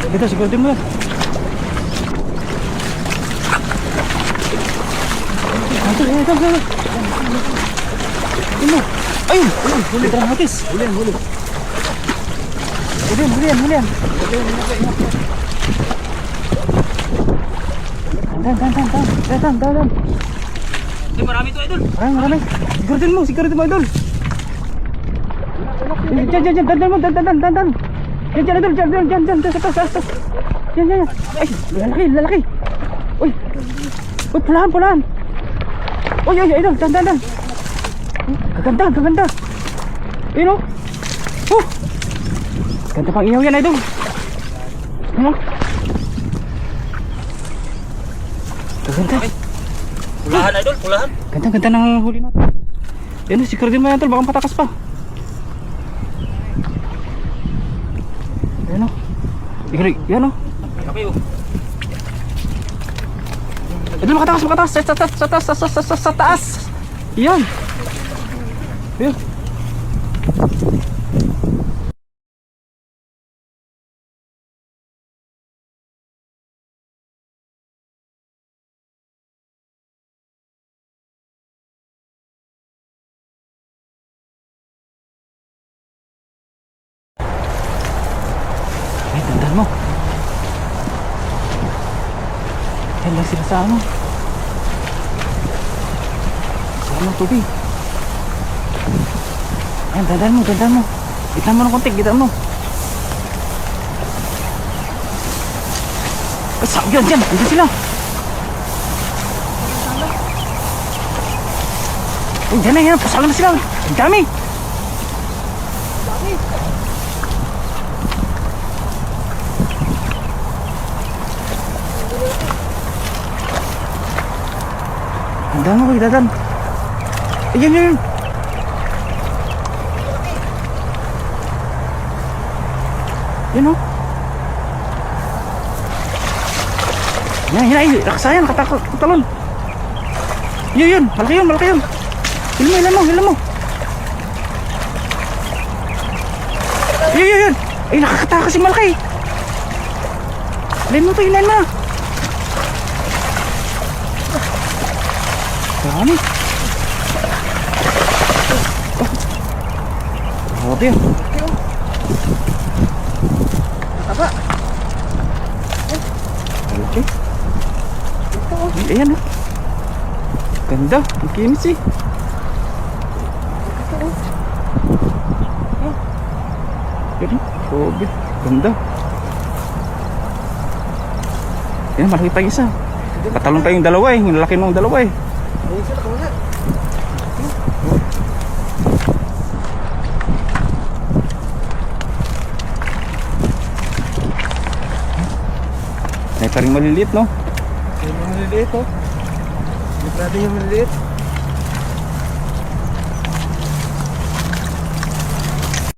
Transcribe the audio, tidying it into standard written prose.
Ito, siguro mo yan. Ito. Ayun! Huli, dramatis. Huli. Hulihan. Dan. Marami to, idol. Marami. Siguratin mo, idol. Diyan, dan. Diyan, idol, diyan, sa taas. Diyan. Ay, lalaki. Uy, pulahan. Uy, idol, dan. Kaganda. Ayun, oh. Ganda pang ihaw yan, idol. Ano? Kaganda. Pulahan, idol, pulahan. Ganda ng huli natin. Yan, siguratin mo yan, tol, baka patakas pa. Yan, yan, Okay, oh. Idol, makatakas. Sa taas. Yan. Ay, tandaan mo. Yan lang sila sa ano. Sa ano, tubig. Ayan, tandaan mo. Gitan mo ng konti, gitan mo. Ay, saan yan, dyan. Dito sila. Ay, dyan na yan. Pasalan na sila. Ang dami. Tandaan mo, dadan. Ayan. Yan, oh. Yan. Raksayan, nakatalon. Yun. Malaki yun. Hilam mo. Yun. Ay, nakakatakas si malaki. Hilahin mo to. Dami. Grabe yun. Apa? Okay. Ayan, oh. Ganda. Ang kinis eh. Yan, grabe. Ganda. Yan, malaki pa isa. Katalong pa yung dalawa eh. Yung lalaki nung dalawa eh. Ayun sila, kawala. May paring maliliit, no? Yung maliliit, oh. Yung natin yung maliliit.